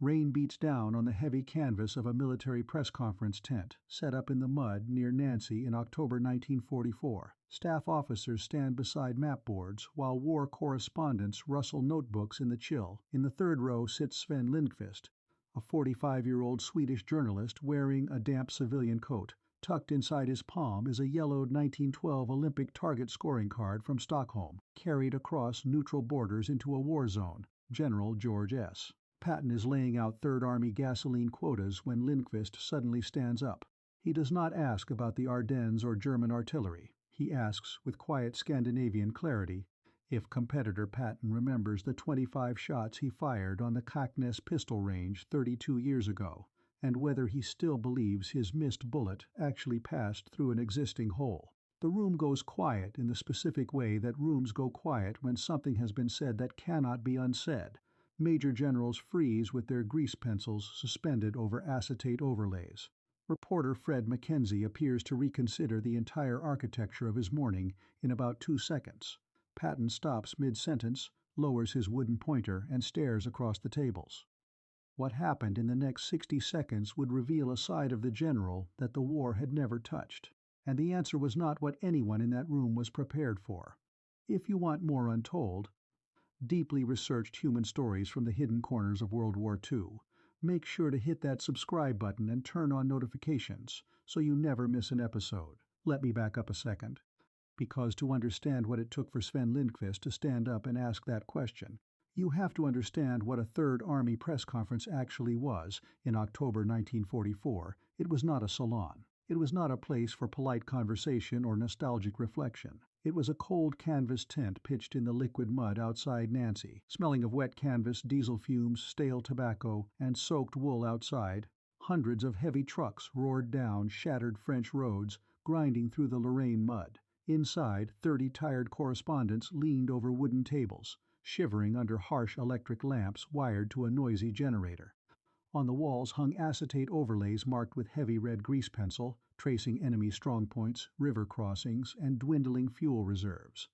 Rain beats down on the heavy canvas of a military press conference tent set up in the mud near Nancy in October 1944. Staff officers stand beside mapboards while war correspondents rustle notebooks in the chill. In the third row sits Sven Lindqvist, a 45-year-old Swedish journalist wearing a damp civilian coat. Tucked inside his palm is a yellowed 1912 Olympic target scoring card from Stockholm, carried across neutral borders into a war zone. General George S. Patton is laying out Third Army gasoline quotas when Lindqvist suddenly stands up. He does not ask about the Ardennes or German artillery. He asks, with quiet Scandinavian clarity, if competitor Patton remembers the 25 shots he fired on the Kaknäs pistol range 32 years ago, and whether he still believes his missed bullet actually passed through an existing hole. The room goes quiet in the specific way that rooms go quiet when something has been said that cannot be unsaid. Major generals freeze with their grease pencils suspended over acetate overlays. Reporter Fred Mackenzie appears to reconsider the entire architecture of his morning in about 2 seconds. Patton stops mid-sentence, lowers his wooden pointer, and stares across the tables. What happened in the next 60 seconds would reveal a side of the general that the war had never touched, and the answer was not what anyone in that room was prepared for. If you want more untold, deeply researched human stories from the hidden corners of World War II, make sure to hit that subscribe button and turn on notifications so you never miss an episode. Let me back up a second, because to understand what it took for Sven Lindqvist to stand up and ask that question, you have to understand what a Third Army press conference actually was in October 1944. It was not a salon. It was not a place for polite conversation or nostalgic reflection. It was a cold canvas tent pitched in the liquid mud outside Nancy, smelling of wet canvas, diesel fumes, stale tobacco, and soaked wool outside. Hundreds of heavy trucks roared down shattered French roads, grinding through the Lorraine mud. Inside, 30 tired correspondents leaned over wooden tables, shivering under harsh electric lamps wired to a noisy generator. On the walls hung acetate overlays marked with heavy red grease pencil, tracing enemy strongpoints, river crossings, and dwindling fuel reserves.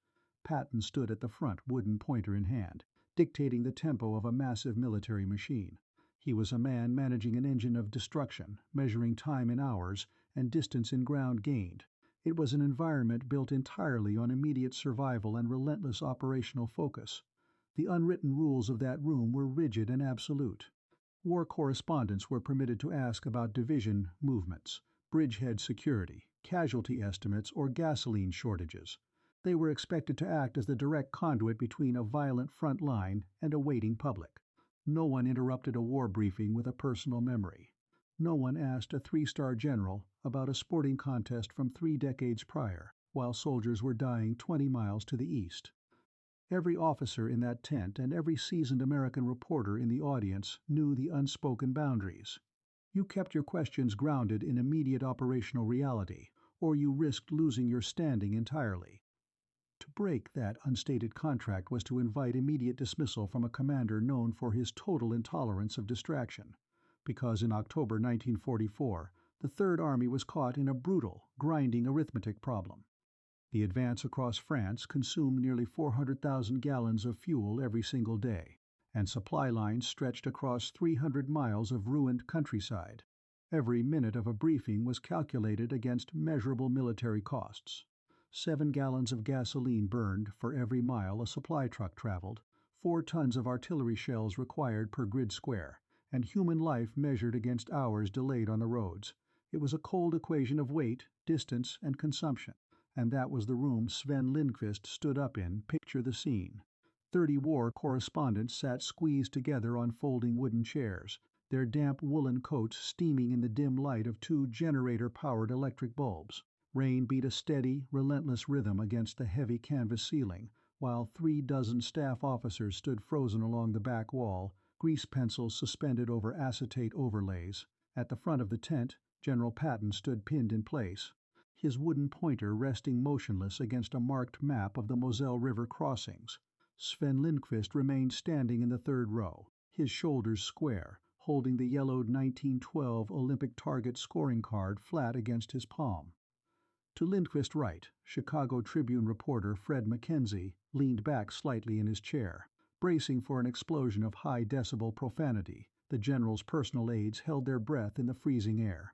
Patton stood at the front, wooden pointer in hand, dictating the tempo of a massive military machine. He was a man managing an engine of destruction, measuring time in hours and distance in ground gained. It was an environment built entirely on immediate survival and relentless operational focus. The unwritten rules of that room were rigid and absolute. War correspondents were permitted to ask about division movements, bridgehead security, casualty estimates, or gasoline shortages. They were expected to act as the direct conduit between a violent front line and a waiting public. No one interrupted a war briefing with a personal memory. No one asked a 3-star general about a sporting contest from 3 decades prior, while soldiers were dying 20 miles to the east. Every officer in that tent and every seasoned American reporter in the audience knew the unspoken boundaries. You kept your questions grounded in immediate operational reality, or you risked losing your standing entirely. To break that unstated contract was to invite immediate dismissal from a commander known for his total intolerance of distraction, because in October 1944, the Third Army was caught in a brutal, grinding arithmetic problem. The advance across France consumed nearly 400,000 gallons of fuel every single day, and supply lines stretched across 300 miles of ruined countryside. Every minute of a briefing was calculated against measurable military costs. 7 gallons of gasoline burned for every mile a supply truck traveled, 4 tons of artillery shells required per grid square, and human life measured against hours delayed on the roads. It was a cold equation of weight, distance, and consumption. And that was the room Sven Lindqvist stood up in. Picture the scene. 30 war correspondents sat squeezed together on folding wooden chairs, their damp woolen coats steaming in the dim light of 2 generator-powered electric bulbs. Rain beat a steady, relentless rhythm against the heavy canvas ceiling, while 3 dozen staff officers stood frozen along the back wall, grease pencils suspended over acetate overlays. At the front of the tent, General Patton stood pinned in place, his wooden pointer resting motionless against a marked map of the Moselle River crossings. Sven Lindqvist remained standing in the third row, his shoulders square, holding the yellowed 1912 Olympic target scoring card flat against his palm. To Lindqvist's right, Chicago Tribune reporter Fred Mackenzie leaned back slightly in his chair, bracing for an explosion of high-decibel profanity, The general's personal aides held their breath in the freezing air,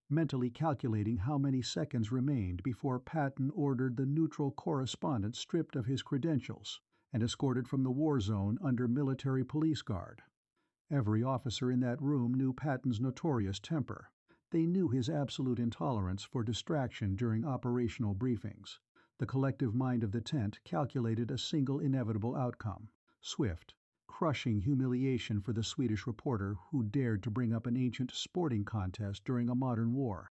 mentally calculating how many seconds remained before Patton ordered the neutral correspondent stripped of his credentials and escorted from the war zone under military police guard. Every officer in that room knew Patton's notorious temper. They knew his absolute intolerance for distraction during operational briefings. The collective mind of the tent calculated a single inevitable outcome: swift, crushing humiliation for the Swedish reporter who dared to bring up an ancient sporting contest during a modern war.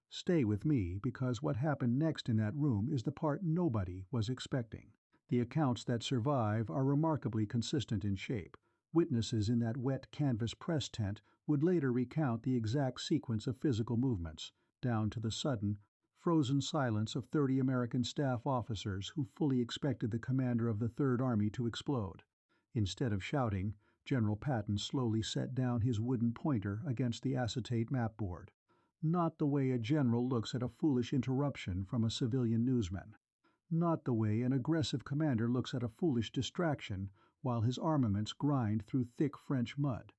Stay with me, because what happened next in that room is the part nobody was expecting. The accounts that survive are remarkably consistent in shape. Witnesses in that wet canvas press tent would later recount the exact sequence of physical movements, down to the sudden, frozen silence of 30 American staff officers who fully expected the commander of the Third Army to explode. Instead of shouting, General Patton slowly set down his wooden pointer against the acetate mapboard. Not the way a general looks at a foolish interruption from a civilian newsman. Not the way an aggressive commander looks at a foolish distraction while his armaments grind through thick French mud.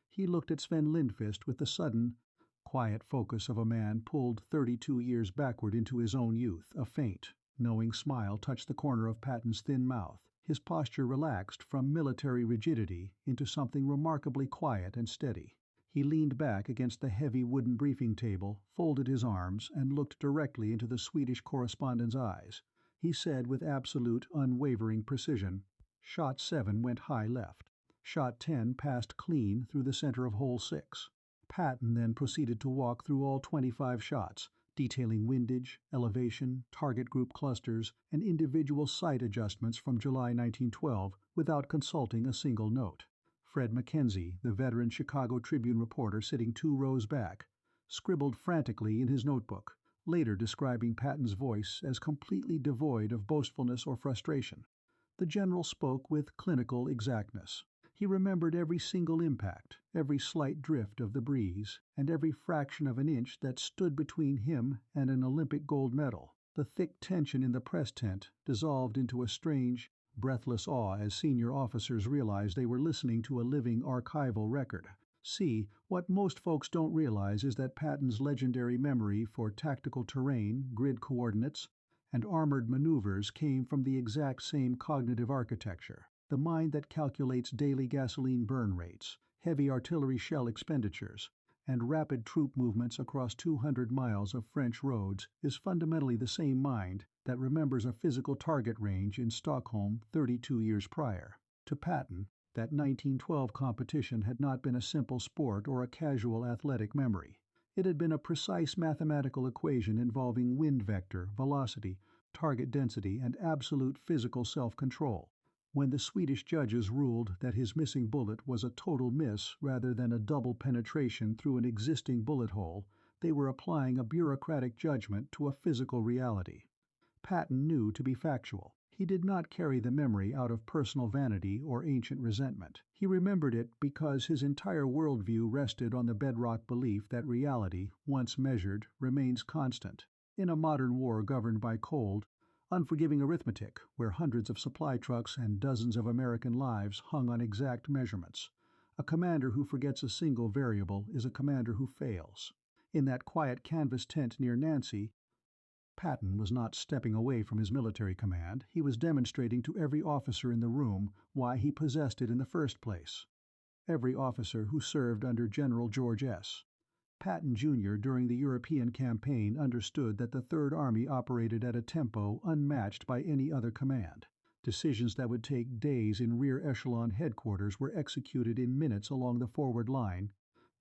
He looked at Sven Lindqvist with the sudden, quiet focus of a man pulled 32 years backward into his own youth. A faint, knowing smile touched the corner of Patton's thin mouth. His posture relaxed from military rigidity into something remarkably quiet and steady. He leaned back against the heavy wooden briefing table, folded his arms, and looked directly into the Swedish correspondent's eyes. He said with absolute, unwavering precision, "Shot 7 went high left. Shot 10 passed clean through the center of hole 6. Patton then proceeded to walk through all 25 shots, detailing windage, elevation, target group clusters, and individual sight adjustments from July 1912 without consulting a single note. Fred Mackenzie, the veteran Chicago Tribune reporter sitting 2 rows back, scribbled frantically in his notebook, later describing Patton's voice as completely devoid of boastfulness or frustration. The general spoke with clinical exactness. He remembered every single impact, every slight drift of the breeze, and every fraction of an inch that stood between him and an Olympic gold medal. The thick tension in the press tent dissolved into a strange, breathless awe as senior officers realized they were listening to a living archival record. See, what most folks don't realize is that Patton's legendary memory for tactical terrain, grid coordinates, and armored maneuvers came from the exact same cognitive architecture. The mind that calculates daily gasoline burn rates, heavy artillery shell expenditures, and rapid troop movements across 200 miles of French roads is fundamentally the same mind that remembers a physical target range in Stockholm 32 years prior. To Patton, that 1912 competition had not been a simple sport or a casual athletic memory. It had been a precise mathematical equation involving wind vector, velocity, target density, and absolute physical self-control. When the Swedish judges ruled that his missing bullet was a total miss rather than a double penetration through an existing bullet hole, they were applying a bureaucratic judgment to a physical reality. Patton knew to be factual. He did not carry the memory out of personal vanity or ancient resentment. He remembered it because his entire worldview rested on the bedrock belief that reality, once measured, remains constant. In a modern war governed by cold, unforgiving arithmetic, where hundreds of supply trucks and dozens of American lives hung on exact measurements, a commander who forgets a single variable is a commander who fails. In that quiet canvas tent near Nancy, Patton was not stepping away from his military command. He was demonstrating to every officer in the room why he possessed it in the first place. Every officer who served under General George S. Patton Jr. during the European campaign understood that the Third Army operated at a tempo unmatched by any other command. Decisions that would take days in rear echelon headquarters were executed in minutes along the forward line,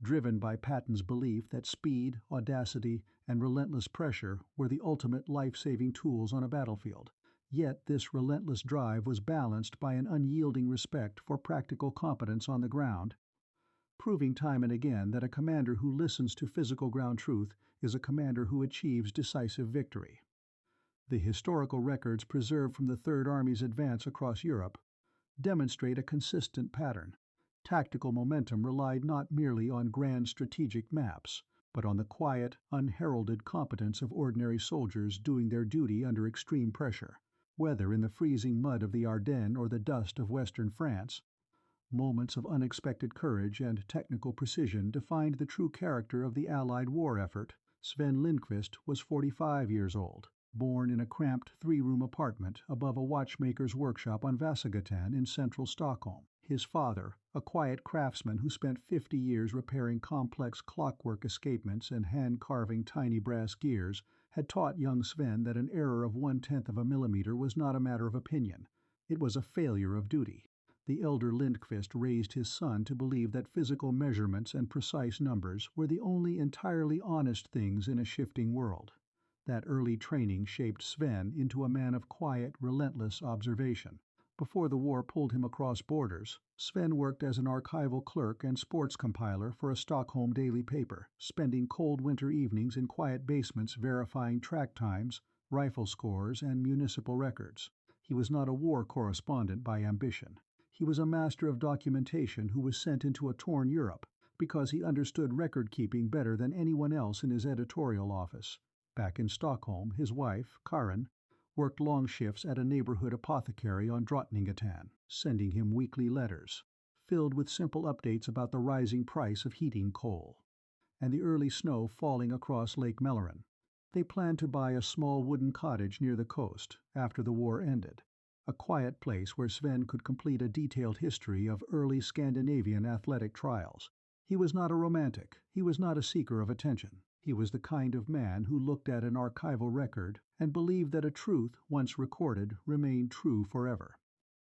driven by Patton's belief that speed, audacity, and relentless pressure were the ultimate life-saving tools on a battlefield. Yet this relentless drive was balanced by an unyielding respect for practical competence on the ground, proving time and again that a commander who listens to physical ground truth is a commander who achieves decisive victory. The historical records preserved from the Third Army's advance across Europe demonstrate a consistent pattern. Tactical momentum relied not merely on grand strategic maps, but on the quiet, unheralded competence of ordinary soldiers doing their duty under extreme pressure. Whether in the freezing mud of the Ardennes or the dust of western France, Moments of unexpected courage and technical precision defined the true character of the Allied war effort. Sven Lindqvist was 45 years old, born in a cramped three-room apartment above a watchmaker's workshop on Vasagatan in central Stockholm. His father, a quiet craftsman who spent 50 years repairing complex clockwork escapements and hand-carving tiny brass gears, had taught young Sven that an error of 1/10 of a millimeter was not a matter of opinion. It was a failure of duty. The elder Lindqvist raised his son to believe that physical measurements and precise numbers were the only entirely honest things in a shifting world. That early training shaped Sven into a man of quiet, relentless observation. Before the war pulled him across borders, Sven worked as an archival clerk and sports compiler for a Stockholm daily paper, spending cold winter evenings in quiet basements verifying track times, rifle scores, and municipal records. He was not a war correspondent by ambition. He was a master of documentation who was sent into a torn Europe because he understood record-keeping better than anyone else in his editorial office. Back in Stockholm, his wife, Karin, worked long shifts at a neighborhood apothecary on Drottninggatan, sending him weekly letters, filled with simple updates about the rising price of heating coal, and the early snow falling across Lake Mälaren. They planned to buy a small wooden cottage near the coast, after the war ended, a quiet place where Sven could complete a detailed history of early Scandinavian athletic trials. He was not a romantic, he was not a seeker of attention. He was the kind of man who looked at an archival record and believed that a truth, once recorded, remained true forever.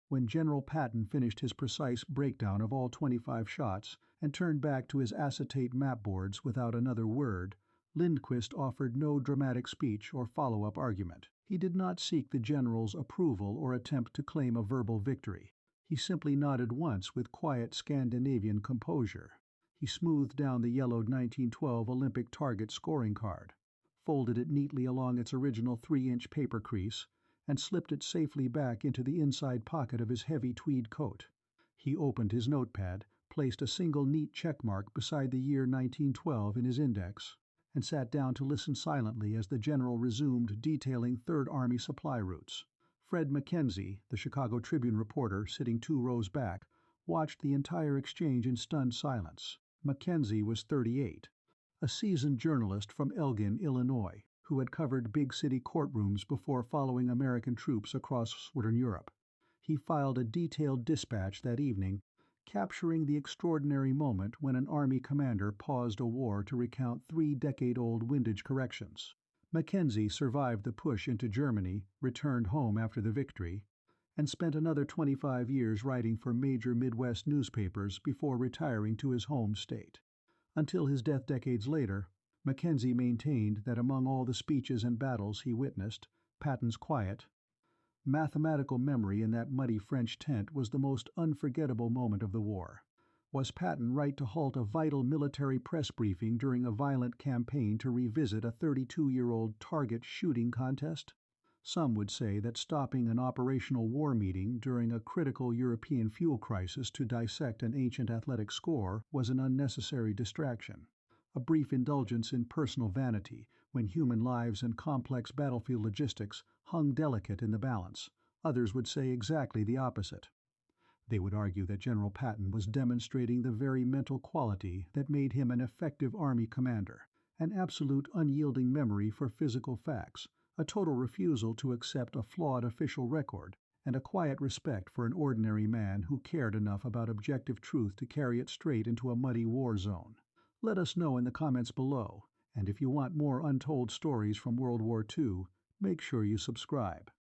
When General Patton finished his precise breakdown of all 25 shots and turned back to his acetate mapboards without another word, Lindqvist offered no dramatic speech or follow-up argument. He did not seek the general's approval or attempt to claim a verbal victory. He simply nodded once with quiet Scandinavian composure. He smoothed down the yellowed 1912 Olympic target scoring card, folded it neatly along its original 3-inch paper crease, and slipped it safely back into the inside pocket of his heavy tweed coat. He opened his notepad, placed a single neat checkmark beside the year 1912 in his index, and sat down to listen silently as the general resumed detailing Third Army supply routes. Fred Mackenzie, the Chicago Tribune reporter sitting 2 rows back, watched the entire exchange in stunned silence. Mackenzie was 38, a seasoned journalist from Elgin, Illinois, who had covered big city courtrooms before following American troops across Southern Europe. He filed a detailed dispatch that evening, capturing the extraordinary moment when an Army commander paused a war to recount 3-decade-old windage corrections. Mackenzie survived the push into Germany, returned home after the victory, and spent another 25 years writing for major Midwest newspapers before retiring to his home state. Until his death decades later, Mackenzie maintained that among all the speeches and battles he witnessed, Patton's quiet, mathematical memory in that muddy French tent was the most unforgettable moment of the war. Was Patton right to halt a vital military press briefing during a violent campaign to revisit a 32-year-old target shooting contest? Some would say that stopping an operational war meeting during a critical European fuel crisis to dissect an ancient athletic score was an unnecessary distraction, a brief indulgence in personal vanity when human lives and complex battlefield logistics hung delicate in the balance. Others would say exactly the opposite. They would argue that General Patton was demonstrating the very mental quality that made him an effective Army commander, an absolute unyielding memory for physical facts, a total refusal to accept a flawed official record, and a quiet respect for an ordinary man who cared enough about objective truth to carry it straight into a muddy war zone. Let us know in the comments below, and if you want more untold stories from World War II, make sure you subscribe.